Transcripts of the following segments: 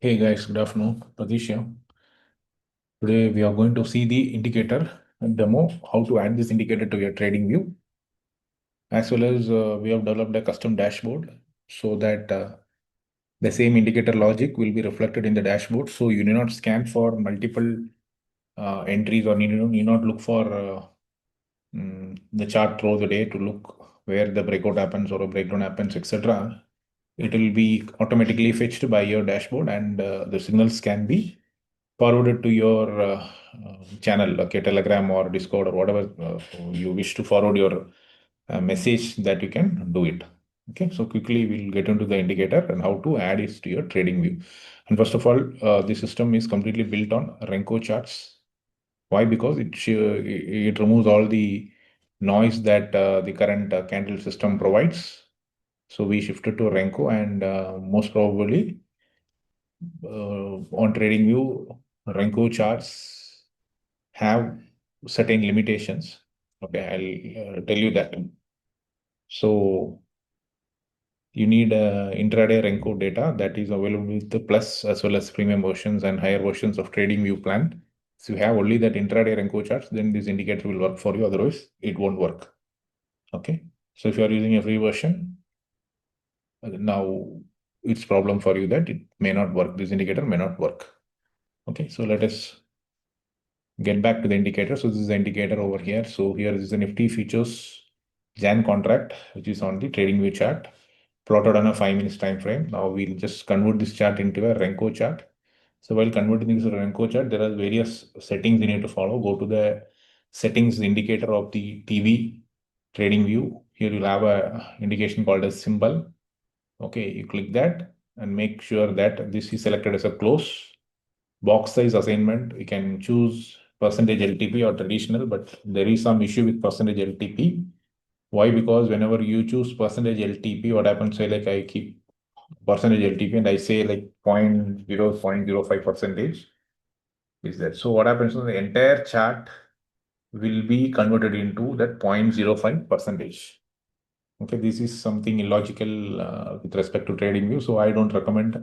Hey guys, good afternoon. Pratheesh here. Today we are going to see the indicator demo, how to add this indicator to your trading view, as well as we have developed a custom dashboard so that the same indicator logic will be reflected in the dashboard. So you need not scan for multiple entries or need not look for the chart throughout the day to look where the breakout happens or a breakdown happens, etc. It will be automatically fetched by your dashboard and the signals can be forwarded to your channel, like a Telegram or Discord or whatever you wish to forward your message, that you can do it. Okay, so quickly we'll get into the indicator and how to add it to your trading view. And first of all, the system is completely built on Renko charts. Why? Because it removes all the noise that the current candle system provides. So we shifted to Renko, and most probably on TradingView, Renko charts have certain limitations. Okay, I'll tell you that. So you need intraday Renko data that is available with the plus as well as premium versions and higher versions of TradingView plan. So you have only that intraday Renko charts, then this indicator will work for you. Otherwise, it won't work. Okay. So if you are using a free version, now it's problem for you that it may not work. This indicator may not work. Okay. So let us get back to the indicator. So this is the indicator over here. So here is the Nifty futures Jan contract, which is on the TradingView chart, plotted on a 5 minutes time frame. Now we'll just convert this chart into a Renko chart. So while converting this to a Renko chart, there are various settings you need to follow. Go to the settings indicator of the TV TradingView. Here you'll have a indication called as symbol. Okay, you click that and make sure that this is selected as a close. Box size assignment, you can choose percentage LTP or traditional, but there is some issue with percentage LTP. Why? Because whenever you choose percentage LTP, what happens, say like I keep percentage LTP and I say like 0.05 percentage is that. So what happens is the entire chart will be converted into that 0.05 percentage. Okay, this is something illogical with respect to trading view. So I don't recommend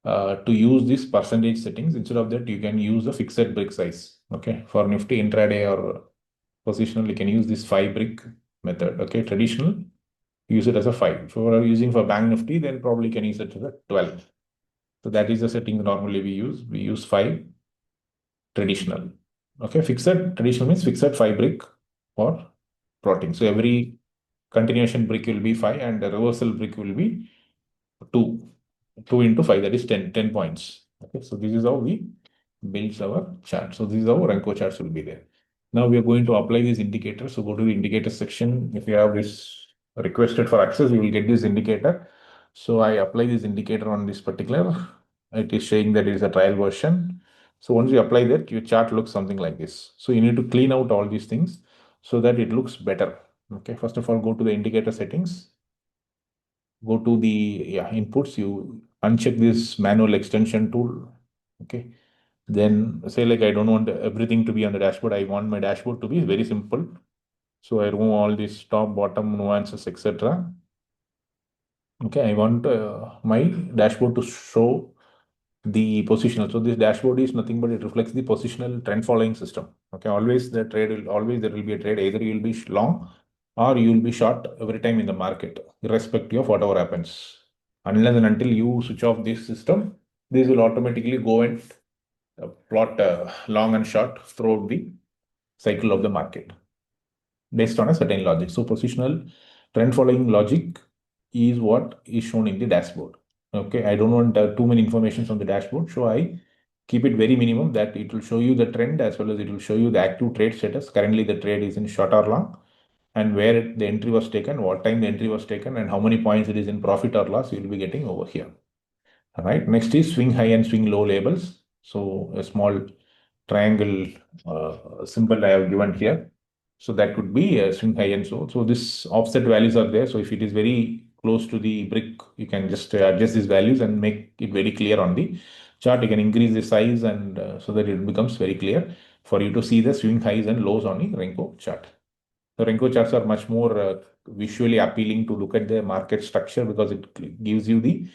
to use this percentage settings. Instead of that, you can use the fixed brick size. Okay, for Nifty intraday or positional, you can use this 5 brick method. Okay, traditional, use it as a 5. If you are using for bank Nifty, then probably can use it as a 12. So that is the setting normally we use. We use 5 traditional. Okay, fixed traditional means fixed 5 brick for plotting. So every continuation brick will be 5 and the reversal brick will be 2. 2 into 5, that is 10 points. Okay, so this is how we build our chart. So this is how Renko charts will be there. Now we are going to apply this indicator. So go to the indicator section. If you have this requested for access, you will get this indicator. So I apply this indicator on this particular. It is saying that it is a trial version. So once you apply that, your chart looks something like this. So you need to clean out all these things so that it looks better. Okay, first of all, go to the indicator settings. Go to the inputs. You uncheck this manual extension tool. Okay. Then say like I don't want everything to be on the dashboard. I want my dashboard to be very simple. So I remove all these top, bottom nuances, etc. Okay, I want my dashboard to show the positional. So this dashboard is nothing but it reflects the positional trend following system. Okay, always the trade will always there will be a trade. Either you will be long or you will be short every time in the market, irrespective of whatever happens. Unless and until you switch off this system, this will automatically go and plot long and short throughout the cycle of the market based on a certain logic. So positional trend following logic is what is shown in the dashboard. Okay, I don't want too many information from the dashboard, so I keep it very minimum that it will show you the trend as well as it will show you the active trade status. Currently, the trade is in short or long, and where the entry was taken, what time the entry was taken, and how many points it is in profit or loss. You will be getting over here. All right. Next is swing high and swing low labels. So a small triangle symbol I have given here. So that could be a swing high and so. So this offset values are there. So if it is very close to the brick, you can just adjust these values and make it very clear on the chart. You can increase the size and so that it becomes very clear for you to see the swing highs and lows on the Renko chart. The Renko charts are much more visually appealing to look at the market structure because it gives you the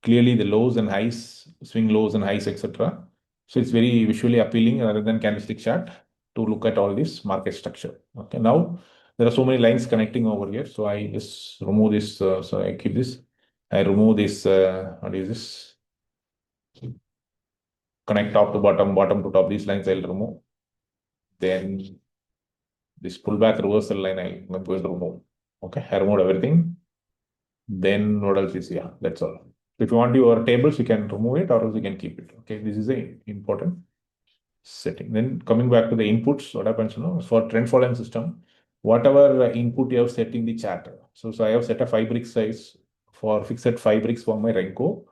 clearly the lows and highs, swing lows and highs, etc. So it's very visually appealing rather than candlestick chart to look at all this market structure. Okay, now there are so many lines connecting over here. So I just remove this. So I keep this. I remove this. What is this? Connect top to bottom, bottom to top. These lines I'll remove. Then this pullback reversal line I'm going to remove. Okay, I removed everything. Then what else is here? That's all. If you want your tables, you can remove it or else you can keep it. Okay, this is a important setting. Then coming back to the inputs, what happens, for trend following system, whatever input you have set in the chart. So I have set a 5 brick size for fixed 5 bricks for my Renko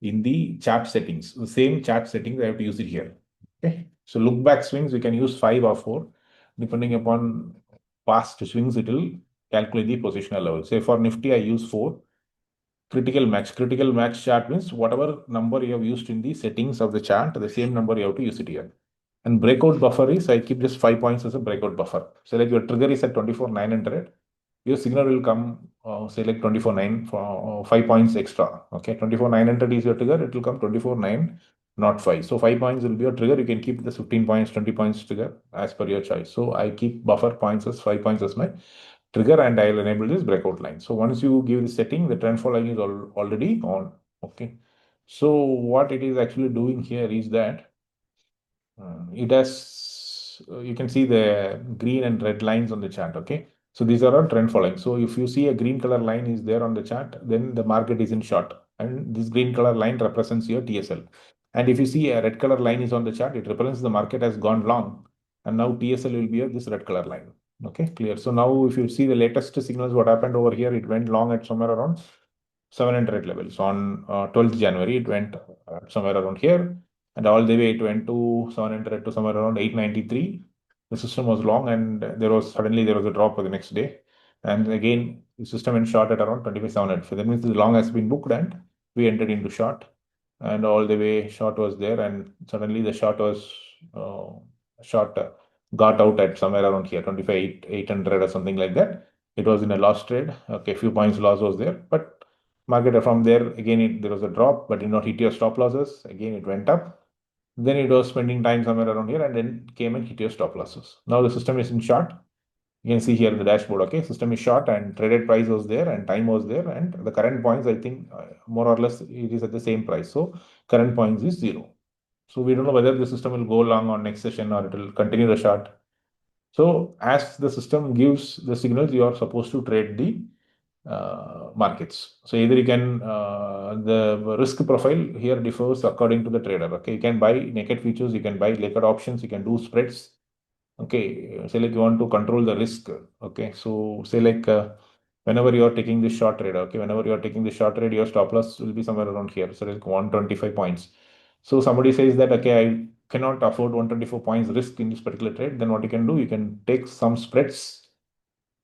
in the chart settings. The same chart settings, I have to use it here. Okay. So look back swings, we can use 5 or 4. Depending upon past swings, it will calculate the positional level. Say for Nifty, I use 4. Critical max. Critical max chart means whatever number you have used in the settings of the chart, the same number you have to use it here. And breakout buffer is, I keep just 5 points as a breakout buffer. So like your trigger is at 24,900. Your signal will come, say like 24,9 for 5 points extra. Okay, 24,900 is your trigger. It will come 24,9, not 5. So 5 points will be your trigger. You can keep the 15 points, 20 points trigger as per your choice. So I keep buffer points as 5 points as my trigger and I'll enable this breakout line. So once you give the setting, the trend following is already on. Okay. So what it is actually doing here is that it has, you can see the green and red lines on the chart. Okay. So these are all trend following. So if you see a green color line is there on the chart, then the market is in short. And this green color line represents your TSL. And if you see a red color line is on the chart, it represents the market has gone long. And now TSL will be this red color line. Okay, clear. So now if you see the latest signals, what happened over here, it went long at somewhere around 700 levels. On 12th January, it went somewhere around here. And all the way it went to 700 to somewhere around 893. The system was long and there was a drop for the next day. And again, the system went short at around 25,700. So that means the long has been booked and we entered into short. And all the way short was there. And suddenly the short was short got out at somewhere around here, 25,800 or something like that. It was in a loss trade. Okay, few points loss was there. But market from there, again, there was a drop, but hit your stop losses. Again, it went up. Then it was spending time somewhere around here and then came and hit your stop losses. Now the system is in short. You can see here in the dashboard, okay, system is short and traded price was there and time was there. And the current points, I think more or less it is at the same price. So current points is 0. So we don't know whether the system will go long on next session or it will continue the short. So as the system gives the signals, you are supposed to trade the markets. So either you can, the risk profile here differs according to the trader. Okay, you can buy naked futures, you can buy naked options, you can do spreads. Okay, say like you want to control the risk. Okay, so say like whenever you are taking this short trade, okay, whenever you are taking the short trade, your stop loss will be somewhere around here. So like 125 points. So somebody says that, okay, I cannot afford 124 points risk in this particular trade. Then what you can do, you can take some spreads,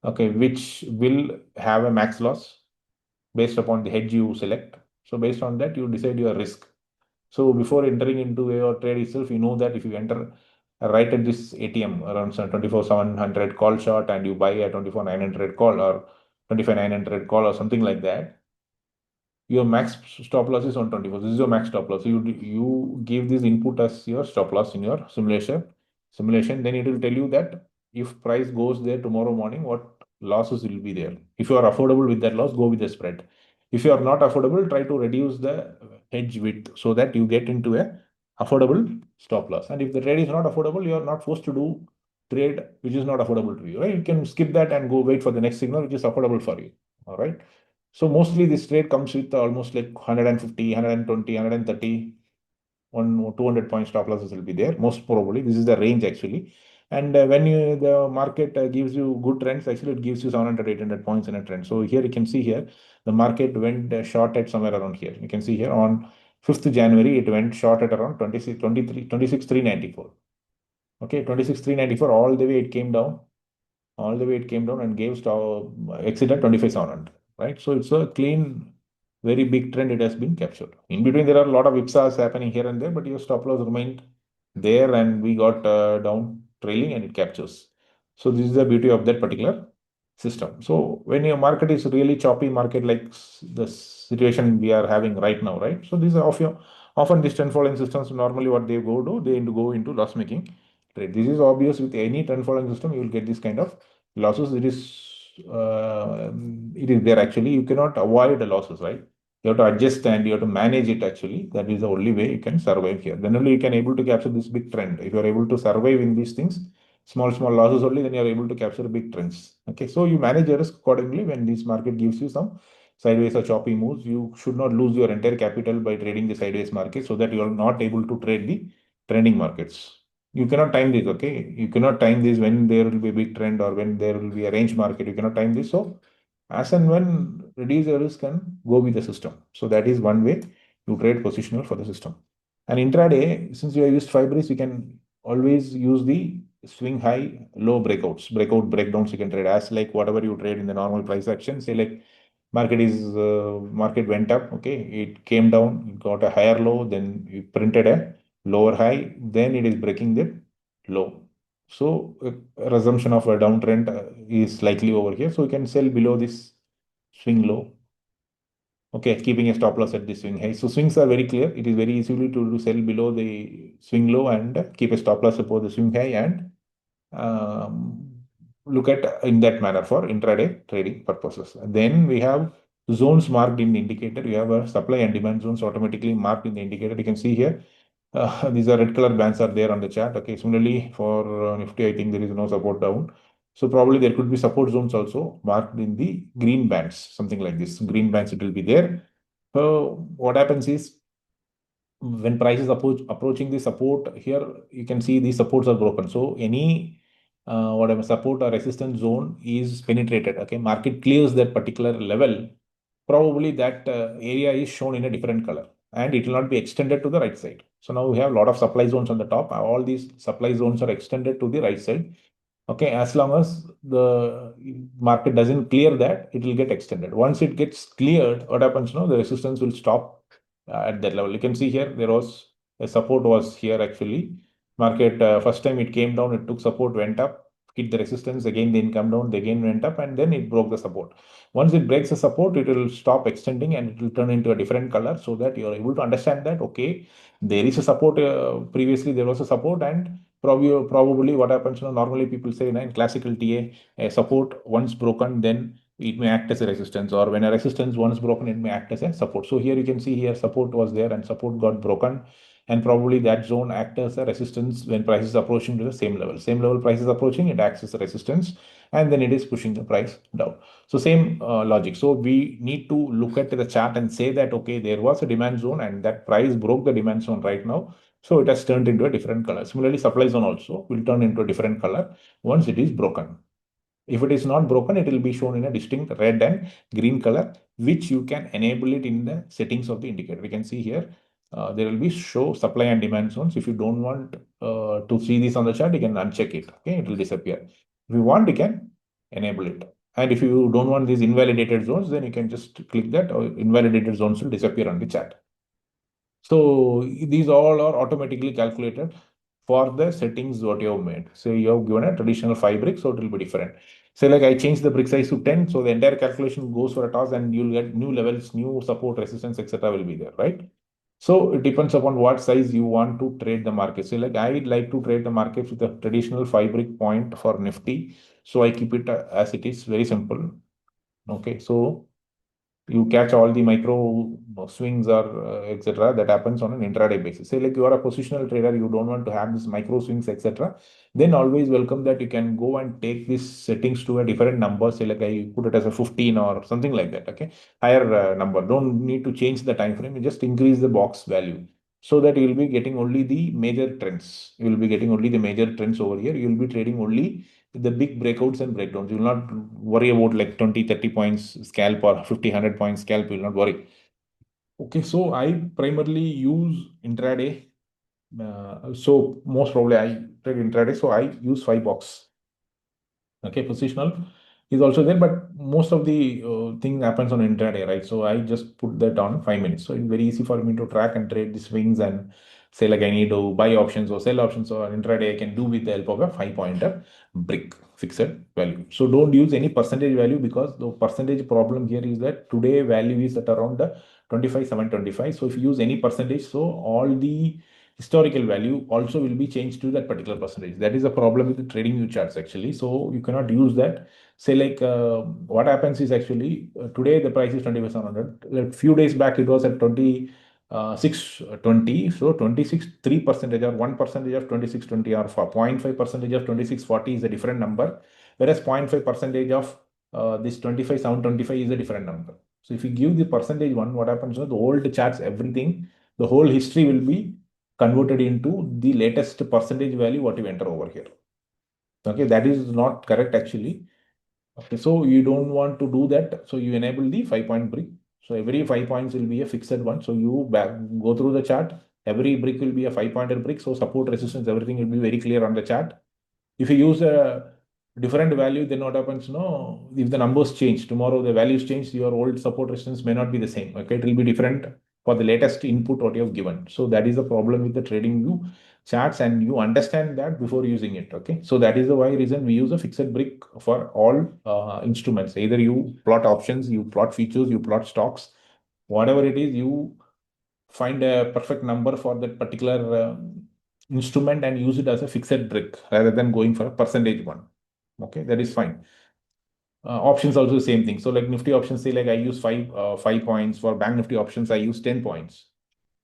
okay, which will have a max loss based upon the hedge you select. So based on that, you decide your risk. So before entering into your trade itself, you know that if you enter right at this ATM around 24,700 call short and you buy a 24,900 call or 25,900 call or something like that, your max stop loss is 124. This is your max stop loss. You give this input as your stop loss in your simulation. Then it will tell you that if price goes there tomorrow morning, what losses will be there. If you are affordable with that loss, go with the spread. If you are not affordable, try to reduce the hedge width so that you get into a affordable stop loss. And if the trade is not affordable, you are not forced to do trade which is not affordable to you. Right? You can skip that and go wait for the next signal which is affordable for you. All right. So mostly this trade comes with almost like 150, 120, 130, 200 point stop losses will be there. Most probably, this is the range actually. And when the market gives you good trends, actually it gives you 700, 800 points in a trend. So here you can see here, the market went short at somewhere around here. You can see here on 5th January, it went short at around 26,394. Okay, 26,394, all the way it came down and gave exit at 25,700, right? So it's a clean, very big trend it has been captured. In between, there are a lot of whipsaws happening here and there, but your stop loss remained there and we got down trailing and it captures. So this is the beauty of that particular system. So when your market is really choppy market like the situation we are having right now, right? So these are often these trend following systems, normally what they do, they go into loss making trade. This is obvious with any trend following system, you will get this kind of losses. It is there actually. You cannot avoid the losses, right? You have to adjust and you have to manage it actually. That is the only way you can survive here. Then only you can able to capture this big trend. If you are able to survive in these things, small losses only, then you are able to capture big trends. Okay, so you manage your risk accordingly. When this market gives you some sideways or choppy moves, you should not lose your entire capital by trading the sideways market, so that you are not able to trade the trending markets. You cannot time this. Okay, you cannot time this when there will be a big trend or when there will be a range market. You cannot time this. So as and when reduce your risk and go with the system. So that is one way you trade positional for the system. And intraday, since you have used fibers, you can always use the swing high, low breakdowns you can trade as like whatever you trade in the normal price action. Say like market went up, okay, it came down, it got a higher low, then you printed a lower high, then it is breaking the low. So a resumption of a downtrend is likely over here. So you can sell below this swing low. Okay, keeping a stop loss at the swing high. So swings are very clear. It is very easily to sell below the swing low and keep a stop loss above the swing high and look at in that manner for intraday trading purposes. Then we have zones marked in the indicator. You have a supply and demand zones automatically marked in the indicator. You can see here. These are red color bands are there on the chart. Okay, similarly for Nifty, I think there is no support down. So probably there could be support zones also marked in the green bands, something like this. Green bands, it will be there. So what happens is when prices approaching the support here, you can see these supports are broken. So any whatever support or resistance zone is penetrated. Okay, market clears that particular level. Probably that area is shown in a different color and it will not be extended to the right side. So now we have a lot of supply zones on the top. All these supply zones are extended to the right side. Okay, as long as the market doesn't clear that, it will get extended. Once it gets cleared, what happens now? The resistance will stop at that level. You can see here, there was a support was here actually. Market, first time it came down, it took support, went up, hit the resistance, again then come down, they again went up, and then it broke the support. Once it breaks the support, it will stop extending and it will turn into a different color so that you are able to understand that, okay, there is a support, previously there was a support and probably what happens, normally people say in classical TA, a support once broken, then it may act as a resistance, or when a resistance once broken, it may act as a support. So here you can see here support was there and support got broken, and probably that zone acts as a resistance when price is approaching to the same level. Same level price is approaching, it acts as a resistance, and then it is pushing the price down. So same logic. So we need to look at the chart and say that, okay, there was a demand zone and that price broke the demand zone right now. So it has turned into a different color. Similarly, supply zone also will turn into a different color once it is broken. If it is not broken, it will be shown in a distinct red and green color, which you can enable it in the settings of the indicator. We can see here, there will be show supply and demand zones. If you don't want to see this on the chart, you can uncheck it. Okay, it will disappear. If you want, you can enable it. And if you don't want these invalidated zones, then you can just click that, or invalidated zones will disappear on the chart. So these all are automatically calculated for the settings what you have made. So you have given a traditional 5 bricks, so it will be different. So like I changed the brick size to 10, so the entire calculation goes for a toss and you'll get new levels, new support, resistance, etc. will be there, right? So it depends upon what size you want to trade the market. So like I like to trade the market with a traditional 5 brick point for Nifty. So I keep it as it is, very simple. Okay, so you catch all the micro swings or etc. that happens on an intraday basis. Say like you are a positional trader, you don't want to have this micro swings etc. Then always welcome that you can go and take these settings to a different number. Say like I put it as a 15 or something like that. Okay, higher number. Don't need to change the time frame. You just increase the box value so that you will be getting only the major trends. You will be getting only the major trends over here. You will be trading only the big breakouts and breakdowns. You will not worry about like 20, 30 points scalp or 50, 100 points scalp. You will not worry. Okay, so I primarily use intraday. So most probably I trade intraday. So I use 5 box. Okay, positional is also there, but most of the thing happens on intraday, right? So I just put that on 5 minutes. So it's very easy for me to track and trade the swings and say like I need to buy options or sell options or intraday I can do with the help of a 5 pointer brick. fixed value. So don't use any percentage value, because the percentage problem here is that today value is at around 25,725. So if you use any percentage, so all the historical value also will be changed to that particular percentage. That is a problem with the trading view charts actually. So you cannot use that. Say like what happens is actually today the price is 25,700. Like few days back it was at 620. So 26 3% or 1% of 2620 or 0.5% of 2640 is a different number, whereas 0.5 percentage of this 25,725 is a different number. So if you give the percentage one, what happens is the old charts, everything, the whole history will be converted into the latest percentage value what you enter over here. Okay, that is not correct actually. Okay, so you don't want to do that. So you enable the 5-point brick. So every 5 points will be a fixed one. So you go through the chart. Every brick will be a 5-pointer brick. So support, resistance, everything will be very clear on the chart. If you use a different value, then what happens? No, if the numbers change tomorrow, the values change, your old support resistance may not be the same. Okay, it will be different for the latest input what you have given. So that is the problem with the trading view charts, and you understand that before using it. Okay, so that is the why reason we use a fixed brick for all instruments. Either you plot options, you plot futures, you plot stocks, whatever it is, you find a perfect number for that particular instrument and use it as a fixed brick rather than going for a percentage one. Okay, that is fine. Options also the same thing. So like Nifty options, say like I use 5 points. For Bank Nifty options, I use 10 points.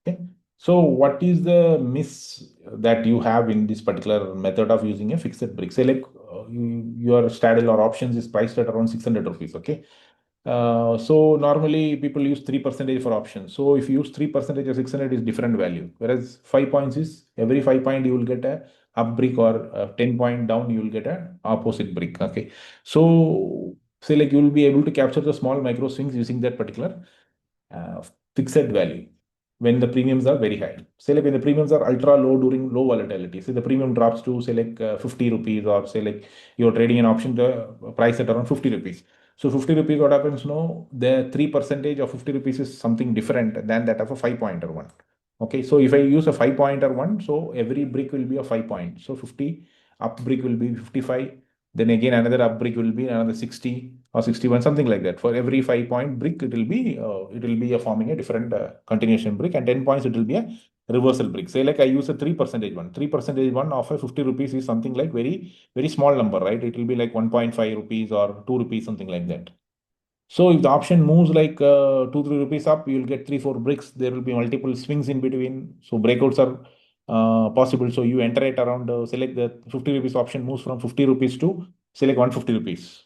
Okay. So what is the miss that you have in this particular method of using a fixed brick? Say like your straddle or options is priced at around 600 rupees. Okay. So normally people use 3% for options. So if you use 3% of 600 is different value. Whereas 5 points is every 5 point you will get a up brick, or 10 point down you will get a opposite brick. Okay. So say like you will be able to capture the small micro swings using that particular uh, fixed value when the premiums are very high. Say like when the premiums are ultra low during low volatility. Say the premium drops to say like 50 rupees, or say like you're trading an option the price at around 50 rupees. So 50 rupees, what happens? No, the 3% of 50 rupees is something different than that of a 5-pointer one. Okay, so if I use a 5-pointer one, so every brick will be a 5 point. So 50 up brick will be 55. Then again another up brick will be another 60 or 61, something like that. For every 5-point brick, it will be forming a different continuation brick, and 10 points it will be a reversal brick. Say like I use a 3% one. 3% one of a 50 rupees is something like very, very small number, right? It will be like 1.5 rupees or 2 rupees, something like that. So if the option moves like 2-3 rupees up, you will get 3-4 bricks. There will be multiple swings in between. So breakouts are possible. So you enter it around, select the 50 rupees option moves from 50 rupees to select 150 rupees.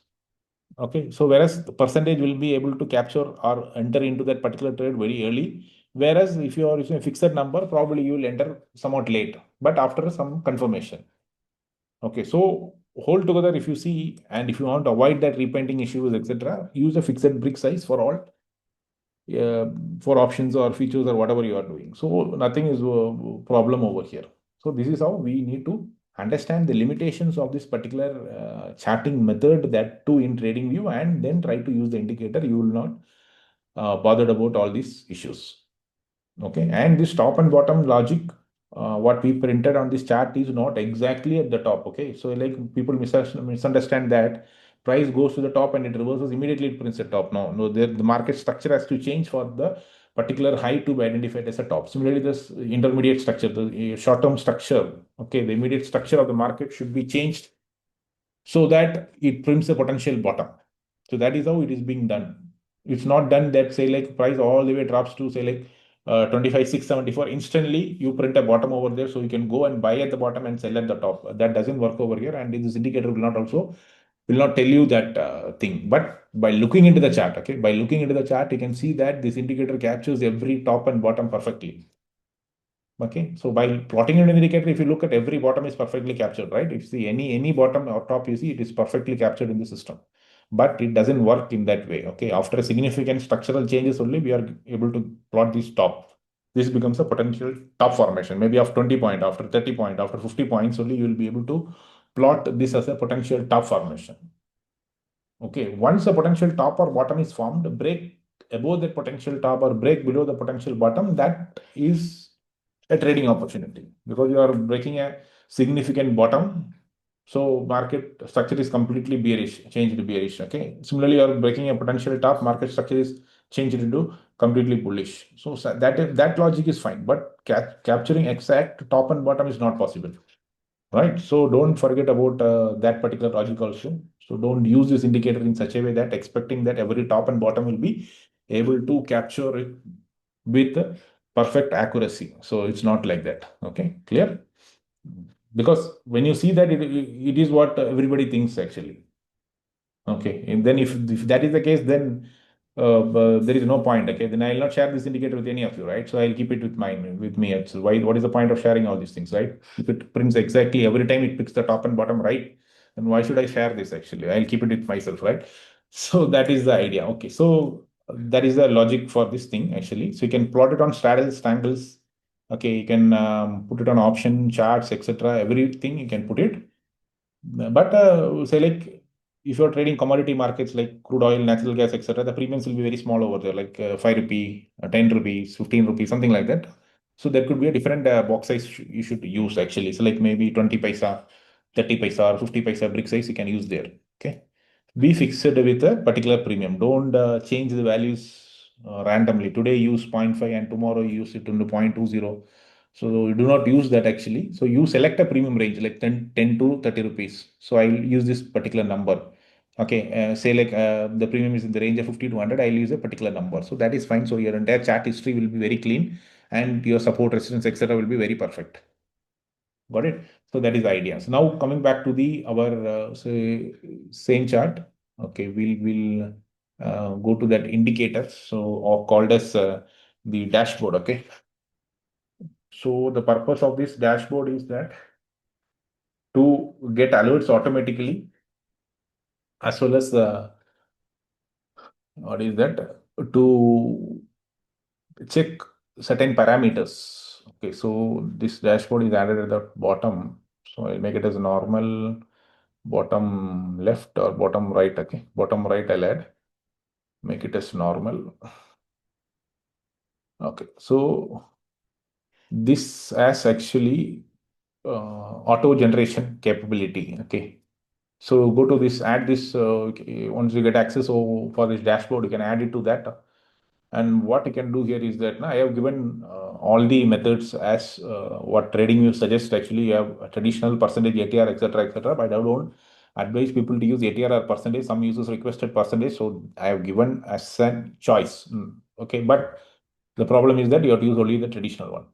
Okay, so whereas the percentage will be able to capture or enter into that particular trade very early, whereas if you are using a fixed number, probably you will enter somewhat late, but after some confirmation. Okay, so hold together if you see, and if you want to avoid that repainting issues, etc., use a fixed brick size for all uh, for options or features or whatever you are doing. So nothing is a problem over here. So this is how we need to understand the limitations of this particular charting method, that too in trading view, and then try to use the indicator. You will not bothered about all these issues. Okay, and this top and bottom logic, what we printed on this chart is not exactly at the top. Okay, so like people misunderstand that price goes to the top and it reverses immediately, it prints the top. No, the market structure has to change for the particular high to be identified as a top. Similarly, this intermediate structure, the short-term structure, okay, the immediate structure of the market should be changed so that it prints a potential bottom. So that is how it is being done. It's not done that say like price all the way drops to say like 25,674. Instantly you print a bottom over there, so you can go and buy at the bottom and sell at the top. That doesn't work over here, and this indicator will not tell you that thing. But by looking into the chart, okay, by looking into the chart, you can see that this indicator captures every top and bottom perfectly. Okay, so by plotting an indicator, if you look at every bottom is perfectly captured, right? If you see any bottom or top, you see it is perfectly captured in the system. But it doesn't work in that way. Okay, after a significant structural changes only, we are able to plot this top. This becomes a potential top formation, maybe of 20 point, after 30 point, after 50 points only, you will be able to plot this as a potential top formation. Okay, once a potential top or bottom is formed, break above the potential top or break below the potential bottom, that is a trading opportunity, because you are breaking a significant bottom So market structure is completely bearish, changed to bearish. Okay. Similarly, you're breaking a potential top, market structure is changed into completely bullish. So that logic is fine, but capturing exact top and bottom is not possible, right? So don't forget about that particular logic also. So don't use this indicator in such a way that expecting that every top and bottom will be able to capture it with perfect accuracy. So it's not like that. Okay, clear? Because when you see that, it is what everybody thinks actually. Okay, and then if that is the case, then there is no point. Okay, then I'll not share this indicator with any of you, right? So I'll keep it with me. So why? What is the point of sharing all these things, right? If it prints exactly every time it picks the top and bottom right, then why should I share this? Actually, I'll keep it with myself, right? So that is the idea. Okay, so that is the logic for this thing actually. So you can plot it on straddles, triangles. Okay, you can put it on option charts, etc. Everything you can put it. But say like if you're trading commodity markets like crude oil, natural gas, etc., the premiums will be very small over there, like 5 rupee, 10 rupees, 15 rupees, something like that. So there could be a different box size you should use actually. So like maybe 20 paisa, 30 paisa, or 50 paisa brick size you can use there. Okay. Be fixed with a particular premium. Don't change the values randomly. Today use zero point 0.5 and tomorrow use it into 0.20. So you do not use that actually. So you select a premium range like 10 to 30 rupees. So I'll use this particular number. Okay, say like the premium is in the range of 50 to 100, I'll use a particular number. So that is fine. So your entire chart history will be very clean and your support resistance, etc., will be very perfect. Got it? So that is the idea. So now coming back to the our say same chart. Okay, we'll go to that indicator. So or called as the dashboard. Okay. So the purpose of this dashboard is that to get alerts automatically, as well as what is that, to check certain parameters. Okay, so this dashboard is added at the bottom. So I'll make it as normal bottom left or bottom right. Okay, bottom right I'll add, make it as normal. Okay, so this has actually auto generation capability. Okay, so go to this, add this. Okay, once you get access for this dashboard, you can add it to that. And what you can do here is that now I have given all the methods as what TradingView suggests. Actually, you have a traditional percentage, ATR, etc., etc. But I don't advise people to use ATR or percentage. Some users requested percentage, so I have given as a choice. Okay, but the problem is that you have to use only the traditional one.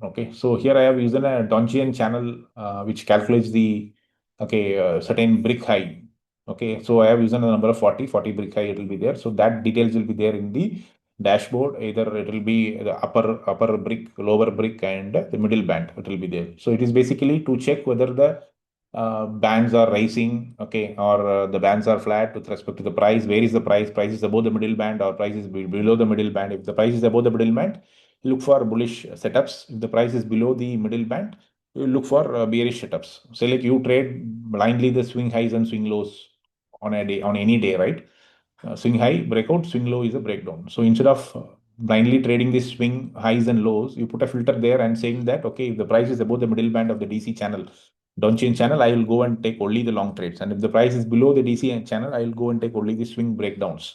Okay, so here I have used a Donchian channel which calculates the certain brick high. Okay, so I have used a number of 40 brick high, it will be there. So that details will be there in the dashboard. Either it will be the upper brick, lower brick, and the middle band. It will be there. So it is basically to check whether the bands are rising, okay, or the bands are flat with respect to the price. Where is the price? Price is above the middle band or price is below the middle band. If the price is above the middle band, look for bullish setups. If the price is below the middle band, you look for bearish setups. Say like you trade blindly the swing highs and swing lows on a day, on any day, right? Swing high breakout, swing low is a breakdown. So instead of blindly trading the swing highs and lows, you put a filter there and saying that okay, if the price is above the middle band of the DC channel, don't change channel, I will go and take only the long trades. And if the price is below the DC channel, I will go and take only the swing breakdowns.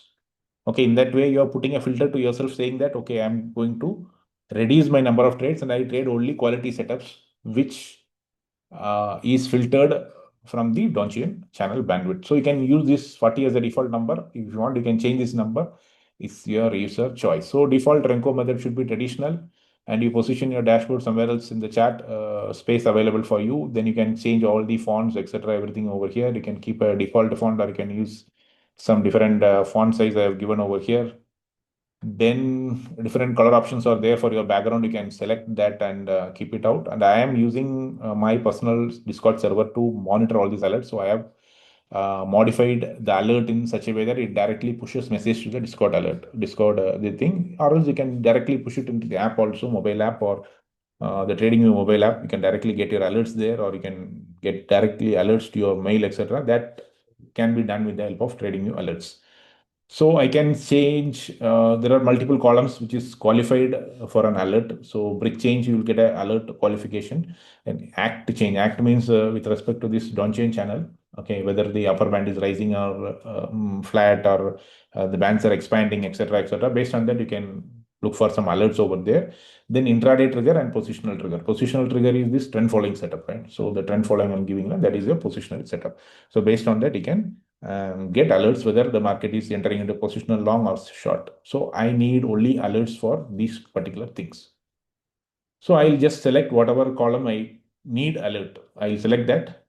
Okay, in that way, you are putting a filter to yourself saying that, okay, I'm going to reduce my number of trades and I trade only quality setups, which is filtered from the Donchian channel bandwidth. So you can use this 40 as a default number. If you want, you can change this number. It's your user choice. So default Renko method should be traditional, and you position your dashboard somewhere else in the chat space available for you. Then you can change all the fonts, etc., everything over here. You can keep a default font or you can use some different font size I have given over here. Then different color options are there for your background. You can select that and keep it out. And I am using my personal Discord server to monitor all these alerts. So I have modified the alert in such a way that it directly pushes message to the Discord alert, Discord the thing, or else you can directly push it into the app also, mobile app or the TradingView mobile app. You can directly get your alerts there, or you can get directly alerts to your mail, etc. That can be done with the help of TradingView alerts. So I can change, there are multiple columns which is qualified for an alert. So brick change, you will get an alert qualification, and act change. Act means with respect to this down chain channel, okay, whether the upper band is rising or flat, or the bands are expanding, etc., etc. Based on that, you can look for some alerts over there. Then intraday trigger and positional trigger. Positional trigger is this trend following setup, right? So the trend following I'm giving, that is your positional setup. So based on that, you can get alerts whether the market is entering into positional long or short. So I need only alerts for these particular things. So I'll just select whatever column I need alert. I'll select that.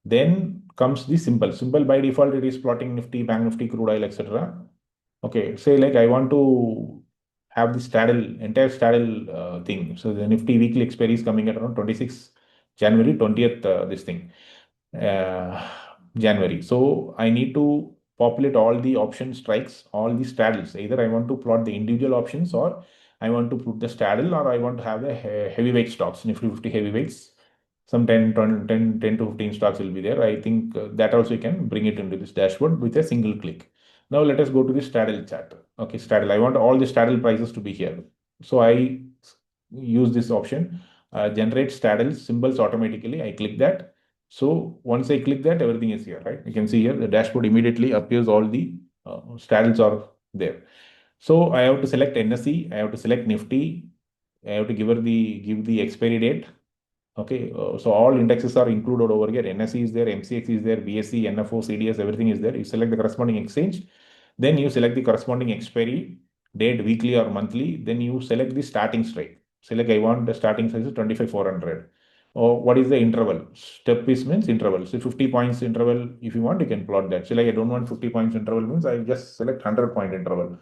Then comes the symbol. Symbol by default, it is plotting Nifty, Bank Nifty, crude oil, etc. Okay, say like I want to have this entire straddle thing. So the Nifty weekly expiry is coming at around 26 January 20th, this thing, uh, January. So I need to populate all the option strikes, all the straddles. Either I want to plot the individual options, or I want to put the straddle, or I want to have the heavyweight stocks, Nifty 50 heavyweights. Some 10 to 15 stocks will be there. I think that also you can bring it into this dashboard with a single click. Now let us go to the straddle chart. Okay, straddle. I want all the straddle prices to be here. So I use this option, generate straddle symbols automatically. I click that. So once I click that, everything is here, right? You can see here the dashboard immediately appears, all the straddles are there. So I have to select NSE, I have to select Nifty, I have to give the expiry date. Okay, so all indexes are included over here. NSE is there, MCX is there, BSE, NFO, CDS, everything is there. You select the corresponding exchange, then you select the corresponding expiry date, weekly or monthly. Then you select the starting strike. Select I want the starting size is 25,400. Or what is the interval? Step is means interval. So 50 points interval, if you want, you can plot that. So like I don't want 50 points interval, means I just select 100-point interval.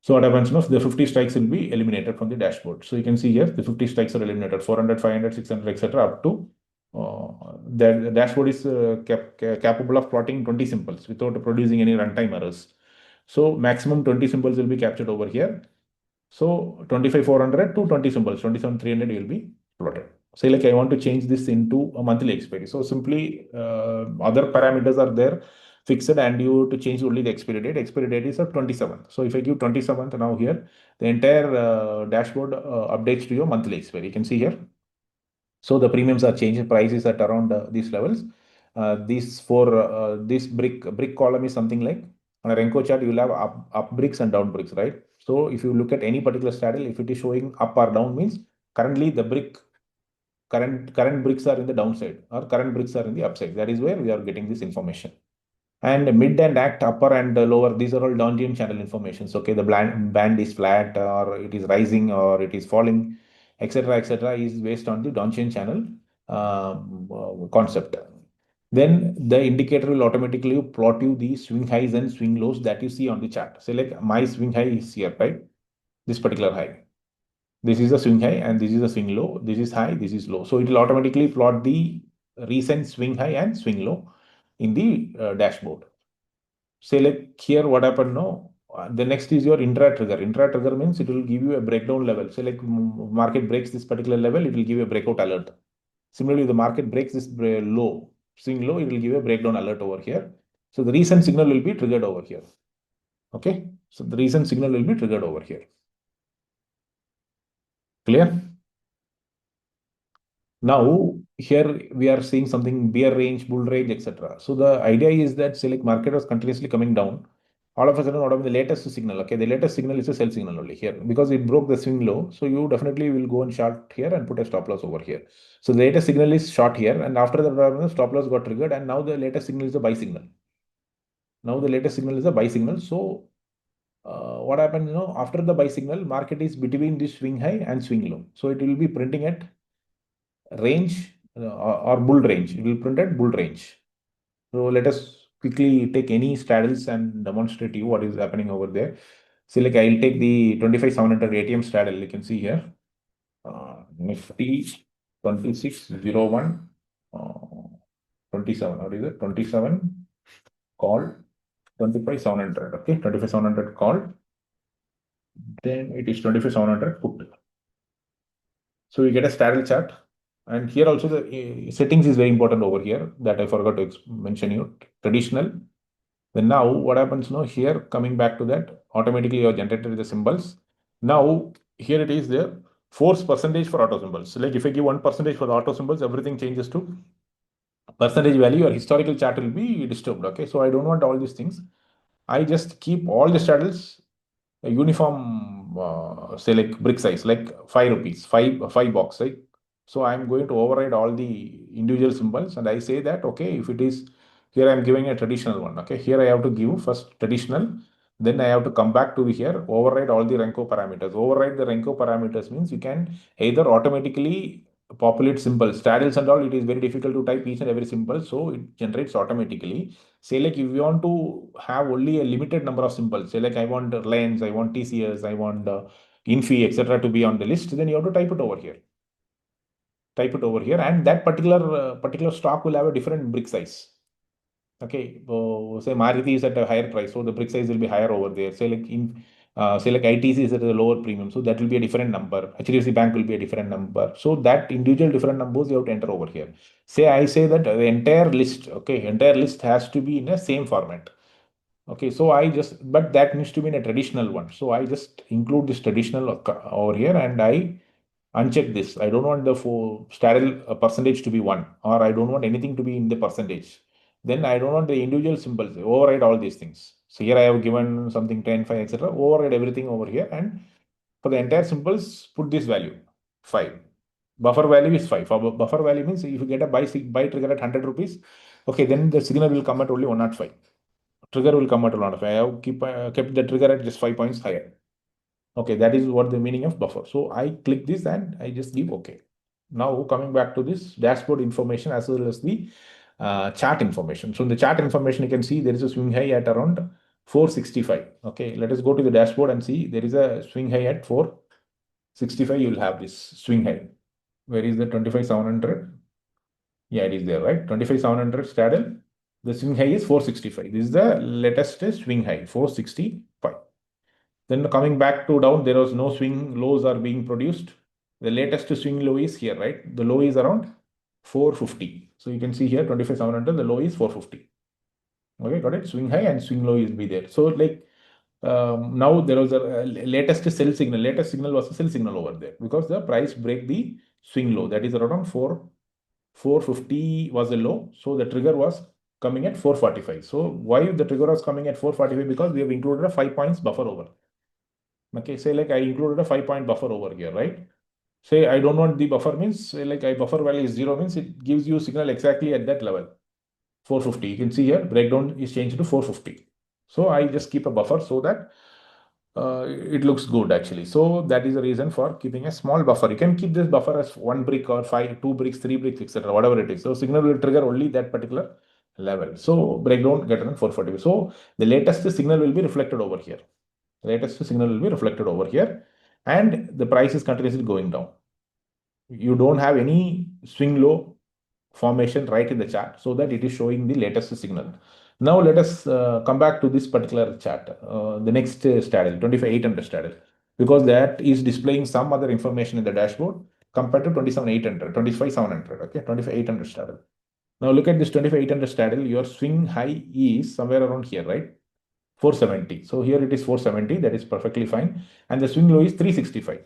So what happens now, the 50 strikes will be eliminated from the dashboard. So you can see here, the 50 strikes are eliminated, 400, 500, 600, etc. up to the dashboard is capable of plotting 20 symbols without producing any runtime errors. So maximum 20 symbols will be captured over here. So 25,400 to 20 symbols, 27,300 will be plotted. Say like I want to change this into a monthly expiry. So simply other parameters are there fixed, and you to change only the expiry date. Expiry date is at 27th. So if I give 27th now here, the entire dashboard updates to your monthly expiry. You can see here. So the premiums are changed. Price is at around these levels. This brick column is something like on a Renko chart, you will have up bricks and down bricks, right? So if you look at any particular straddle, if it is showing up or down, means currently the current bricks are in the downside, or current bricks are in the upside. That is where we are getting this information. And mid and act, upper and lower, these are all downstream channel informations. Okay, the band is flat, or it is rising, or it is falling, etc., etc., is based on the downstream channel concept. Then the indicator will automatically plot you the swing highs and swing lows that you see on the chart. So like my swing high is here, right? This particular high. This is a swing high and this is a swing low. This is high, this is low. So it will automatically plot the recent swing high and swing low in the dashboard. Say like here what happened now, the next is your intra trigger. Intra trigger means it will give you a breakdown level. Say like market breaks this particular level, it will give you a breakout alert. Similarly, if the market breaks this low, swing low, it will give a breakdown alert over here. So the recent signal will be triggered over here. Okay, so the recent signal will be triggered over here. Clear? Now here we are seeing something bear range, bull range, etc. So the idea is that say like market was continuously coming down. All of a sudden, what of the latest signal? Okay, the latest signal is a sell signal only here because it broke the swing low. So you definitely will go and short here and put a stop loss over here. So the latest signal is short here, and after the stop loss got triggered, and now the latest signal is a buy signal. Now the latest signal is a buy signal. So what happens? After the buy signal, market is between this swing high and swing low. So it will be printing at range or bull range. It will print at bull range. So let us quickly take any straddles and demonstrate to you what is happening over there. So like I'll take the 25,700 ATM straddle. You can see here, Nifty 2601 27. What is it? 27 call 25,700. Okay, 25,700 call. Then it is 25,700 put. So you get a straddle chart. And here also the settings is very important over here that I forgot to mention you. Traditional, Then now what happens now here, coming back to that, automatically you have generated the symbols. Now here it is there, force percentage for auto symbols. So like if I give 1% for the auto symbols, everything changes to percentage value, or historical chart will be disturbed. Okay, so I don't want all these things. I just keep all the straddles a uniform, say like brick size, like 5 rupees, five box, right? So I'm going to override all the individual symbols, and I say that okay, if it is here, I'm giving a traditional one. Okay, here I have to give first traditional, then I have to come back to here, override all the Renko parameters. Override the Renko parameters means you can either automatically populate symbols, straddles and all. It is very difficult to type each and every symbol, so it generates automatically. Say like if you want to have only a limited number of symbols, say like I want Reliance, I want TCS, I want Infi, etc. to be on the list, then you have to type it over here. Type it over here, and that particular stock will have a different brick size. Okay, so say Maruti is at a higher price, so the brick size will be higher over there. Say like ITC is at a lower premium, so that will be a different number. HDFC Bank will be a different number. So that individual different numbers you have to enter over here. Say I say that the entire list, okay, entire list has to be in a same format. Okay, so but that needs to be in a traditional one. So I just include this traditional over here, and I uncheck this. I don't want the straddle percentage to be 1, or I don't want anything to be in the percentage. Then I don't want the individual symbols. Override all these things. So here I have given something 10, 5, etc. Override everything over here, and for the entire symbols, put this value 5. Buffer value is 5. For buffer value means if you get a buy trigger at 100 rupees, okay, then the signal will come at only 105. Trigger will come at a lot of. I have kept the trigger at just 5 points higher. Okay, that is what the meaning of buffer. So I click this and I just give OK. Now coming back to this dashboard information as well as the chart information. So in the chart information, you can see there is a swing high at around 465. Okay, let us go to the dashboard and see there is a swing high at 465. You will have this swing high. Where is the 25,700? Yeah, it is there, right? 25,700 straddle. The swing high is 465. This is the latest swing high, 465. Then coming back to down, there was no swing lows are being produced. The latest swing low is here, right? The low is around 450. So you can see here 25,700, the low is 450. Okay, got it? Swing high and swing low will be there. So like now there was a latest sell signal. Latest signal was a sell signal over there because the price break the swing low. That is around 450 was the low. So the trigger was coming at 445. So why the trigger was coming at 445? Because we have included a 5 points buffer over. Okay, say like I included a 5-point buffer over here, right? Say I don't want the buffer means say like I buffer value is 0 means it gives you signal exactly at that level. 450. You can see here breakdown is changed to 450. So I just keep a buffer so that it looks good actually. So that is the reason for keeping a small buffer. You can keep this buffer as 1 brick or 2 bricks, 3 bricks, etc. Whatever it is. So signal will trigger only that particular level. So breakdown greater than 440. So the latest signal will be reflected over here. The latest signal will be reflected over here, and the price is continuously going down. You don't have any swing low formation right in the chart, so that it is showing the latest signal. Now let us come back to this particular chart, the next straddle, 25,800 straddle, because that is displaying some other information in the dashboard compared to 27,800, 25,700. Okay, 25,800 straddle. Now look at this 25,800 straddle. Your swing high is somewhere around here, right? 470. So here it is 470. That is perfectly fine. And the swing low is 365.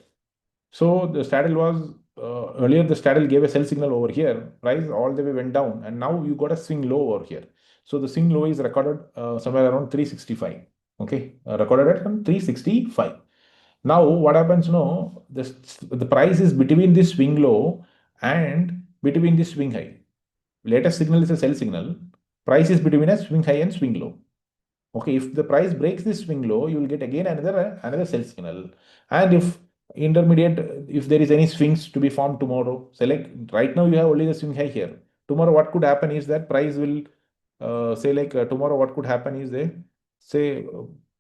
So the straddle was earlier the straddle gave a sell signal over here. Price all the way went down, and now you got a swing low over here. So the swing low is recorded somewhere around 365. Okay, recorded at 365. Now what happens? No, the price is between this swing low and between this swing high. Latest signal is a sell signal. Price is between a swing high and swing low. Okay, if the price breaks this swing low, you will get again another sell signal. And if intermediate, if there is any swings to be formed tomorrow, select right now you have only the swing high here. Tomorrow, what could happen is that price will say like tomorrow, what could happen is they say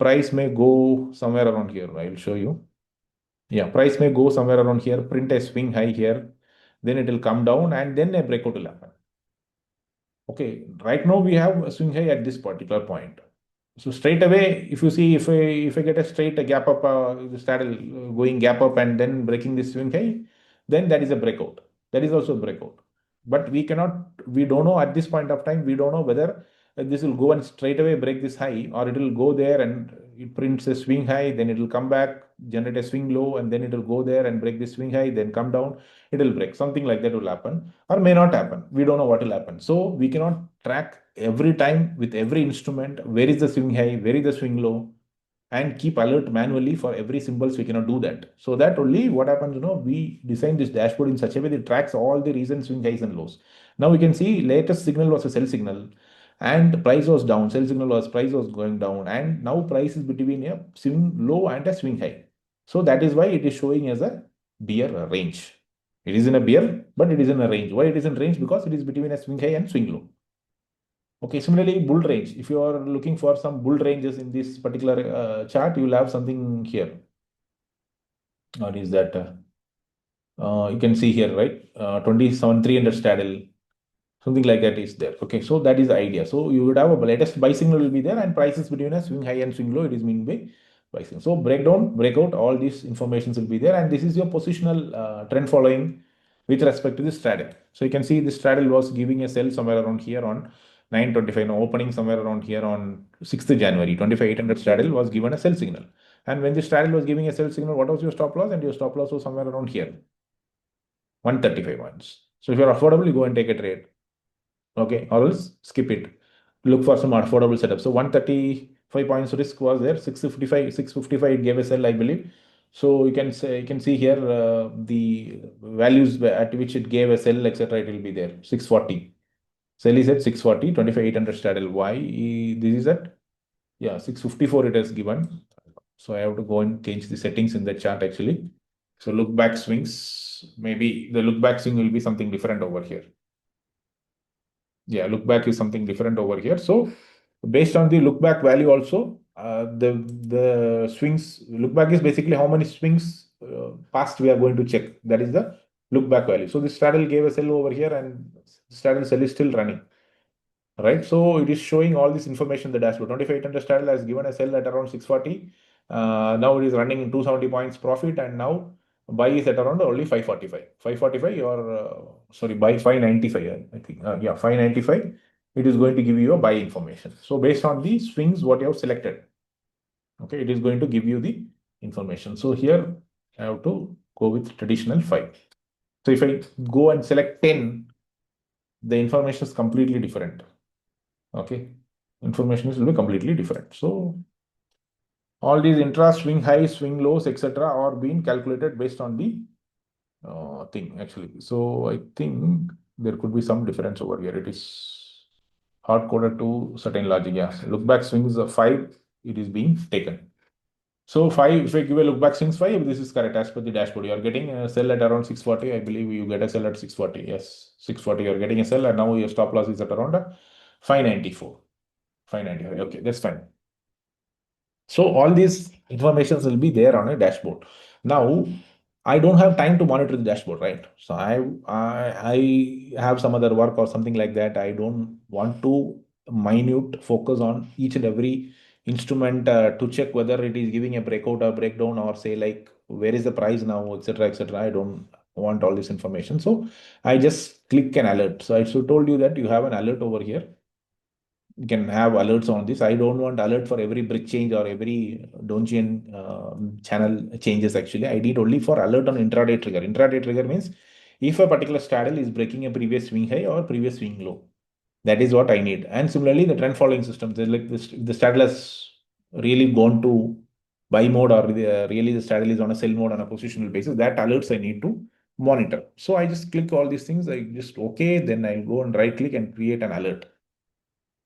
price may go somewhere around here. I will show you. Yeah, price may go somewhere around here, print a swing high here, then it will come down and then a breakout will happen. Okay, right now we have a swing high at this particular point. So straight away, if you see, if I get a straight gap up, straddle going gap up and then breaking this swing high, then that is a breakout. That is also a breakout. But we don't know at this point of time, we don't know whether this will go and straight away break this high, or it will go there and it prints a swing high, then it will come back, generate a swing low, and then it will go there and break the swing high, then come down, it will break. Something like that will happen or may not happen. We don't know what will happen. So we cannot track every time with every instrument where is the swing high, where is the swing low, and keep alert manually for every symbols. We cannot do that. So that only what happens, we design this dashboard in such a way that it tracks all the recent swing highs and lows. Now we can see latest signal was a sell signal and price was down. Sell signal was price was going down, and now price is between a swing low and a swing high. So that is why it is showing as a bear range. It is in a bear, but it is in a range. Why it is in range? Because it is between a swing high and swing low. Okay, similarly, bull range. If you are looking for some bull ranges in this particular chart, you will have something here. What is that? You can see here, right? 27,300 straddle, something like that is there. Okay, so that is the idea. So you would have a latest buy signal will be there, and prices between a swing high and swing low, it is mean by buy signal. So breakdown, breakout, all these informations will be there, and this is your positional trend following with respect to the straddle. So you can see the straddle was giving a sell somewhere around here on 925, now opening somewhere around here on 6th January. 25,800 straddle was given a sell signal. And when the straddle was giving a sell signal, what was your stop loss? And your stop loss was somewhere around here, 135 points. So if you're affordable, you go and take a trade. Okay, or else skip it. Look for some affordable setup. So 135 points risk was there. 655 it gave a sell, I believe. So you can see here the values at which it gave a sell, etc. It will be there. 640. Sell is at 640, 25,800 straddle. Why this is at 654 it has given. So I have to go and change the settings in the chart actually. So look back swings, maybe the look back swing will be something different over here. Yeah, look back is something different over here. So based on the look back value also, the swings, look back is basically how many swings past we are going to check. That is the look back value. So the straddle gave a sell over here and straddle sell is still running. Right, so it is showing all this information in the dashboard. 25,800 straddle has given a sell at around 640. Now it is running in 270 points profit, and now buy is at around only 545. 545 or sorry, buy 595. I think 595. It is going to give you a buy information. So based on the swings what you have selected, okay, it is going to give you the information. So here I have to go with traditional 5. So if I go and select 10, the information is completely different. Okay, information will be completely different. So all these intra swing highs, swing lows, etc. are being calculated based on the thing actually. So I think there could be some difference over here. It is hard coded to certain logic. Yeah, look back swings of 5, it is being taken. So 5, if I give a look back swings 5, this is correct as per the dashboard. You are getting a sell at around 640. I believe you get a sell at 640. Yes, 640. You are getting a sell, and now your stop loss is at around 594. 595. Okay, that's fine. So all these informations will be there on a dashboard. Now, I don't have time to monitor the dashboard, right? So I have some other work or something like that. I don't want to minute focus on each and every instrument to check whether it is giving a breakout or breakdown, or say like where is the price now, etc., etc. I don't want all this information. So I just click an alert. So I should told you that you have an alert over here. You can have alerts on this. I don't want alert for every brick change or every Donchian channel changes. Actually, I need only for alert on intraday trigger. Intraday trigger means if a particular straddle is breaking a previous swing high or previous swing low. That is what I need. And similarly, the trend following systems, like this, the straddle has really gone to buy mode, or really the straddle is on a sell mode on a positional basis, that alerts I need to monitor. So I just click all these things. I just okay, then I'll go and right click and create an alert.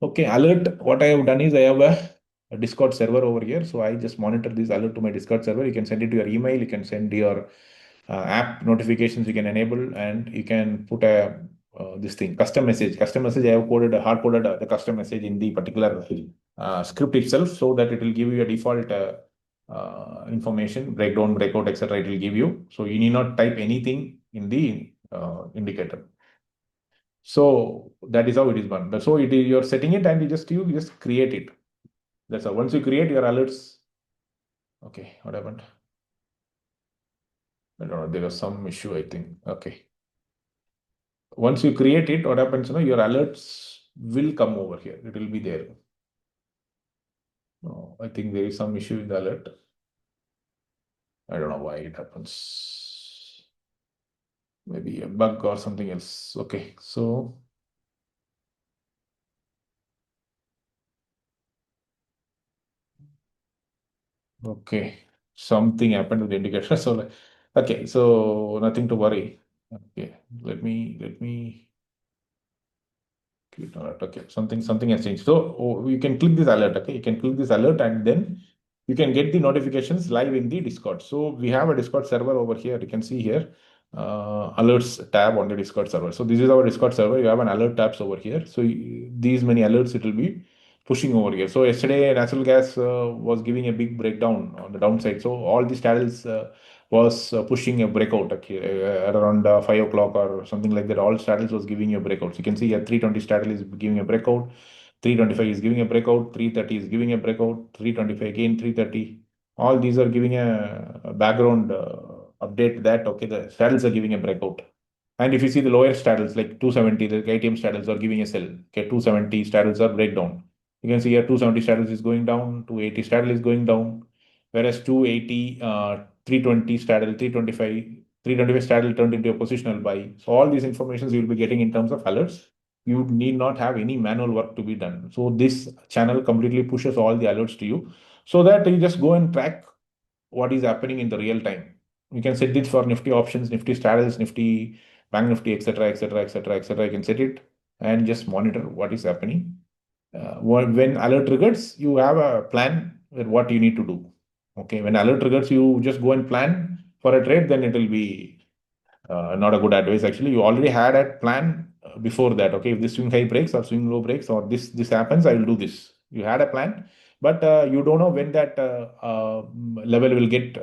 Okay, alert. What I have done is I have a Discord server over here. So I just monitor this alert to my Discord server. You can send it to your email. You can send your app notifications. You can enable, and you can put a this thing custom message. Custom message. I have coded hard coded the custom message in the particular script itself, so that it will give you a default information, breakdown, breakout, etc. It will give you. So you need not type anything in the indicator. So that is how it is done. So it is, you're setting it, and you just create it. That's how. Once you create your alerts, okay, what happened? I don't know. There was some issue, I think. Okay. Once you create it, what happens? Your alerts will come over here. It will be there. No, I think there is some issue with the alert. I don't know why it happens. Maybe a bug or something else. Okay, so okay, something happened with the indicator. So okay, so nothing to worry. Okay, let me click alert. Okay, something has changed. So you can click this alert. Okay, you can click this alert and then you can get the notifications live in the Discord. So we have a Discord server over here. You can see here alerts tab on the Discord server. So this is our Discord server. You have an alert tabs over here. So these many alerts it will be pushing over here. So yesterday natural gas was giving a big breakdown on the downside. So all these channels was pushing a breakout at around 5 o'clock or something like that. All straddles was giving a breakout. So you can see here 320 straddle is giving a breakout, 325 is giving a breakout, 330 is giving a breakout, 325 again, 330. All these are giving a background update that okay, the straddles are giving a breakout. And if you see the lower straddles like 270, the ATM straddles are giving a sell. Okay, 270 straddles are breakdown. You can see here 270 straddles is going down, 280 straddle is going down, whereas 280, 320 straddle, 325 straddle turned into a positional buy. So all these informations you will be getting in terms of alerts. You need not have any manual work to be done. So this channel completely pushes all the alerts to you so that you just go and track what is happening in the real time. You can set this for Nifty options, Nifty straddles, Nifty, Bank Nifty, etc., etc., etc., etc. You can set it and just monitor what is happening. When alert triggers, you have a plan with what you need to do. Okay, when alert triggers, you just go and plan for a trade, then it will be not a good advice. Actually, you already had a plan before that. Okay, if this swing high breaks or swing low breaks or this happens, I will do this. You had a plan, but you don't know when that level will get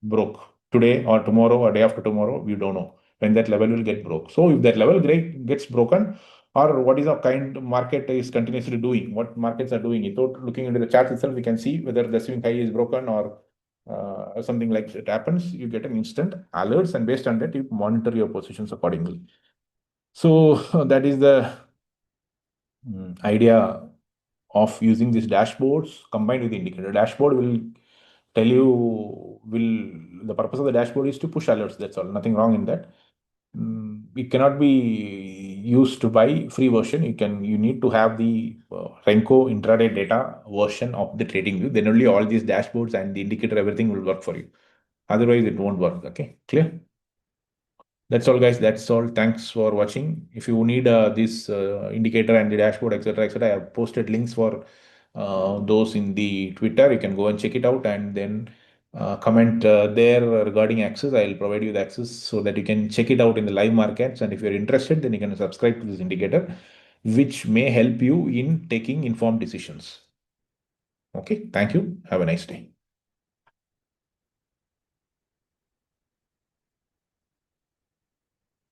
broke today or tomorrow or day after tomorrow. You don't know when that level will get broke. So if that level gets broken, or what is the kind of market is continuously doing, what markets are doing, without looking into the charts itself, we can see whether the swing high is broken or something like it happens, you get an instant alerts, and based on that, you monitor your positions accordingly. So that is the idea of using these dashboards combined with the indicator. Dashboard will tell you will the purpose of the dashboard is to push alerts. That's all. Nothing wrong in that. It cannot be used to buy free version. You need to have the Renko intraday data version of the trading view. Then only all these dashboards and the indicator everything will work for you. Otherwise, it won't work. Okay, clear? That's all, guys. That's all. Thanks for watching. If you need this indicator and the dashboard, etc., etc., I have posted links for those in the Twitter. You can go and check it out and then comment there regarding access. I'll provide you the access so that you can check it out in the live markets. And if you're interested, then you can subscribe to this indicator, which may help you in taking informed decisions. Okay. Thank you. Have a nice day.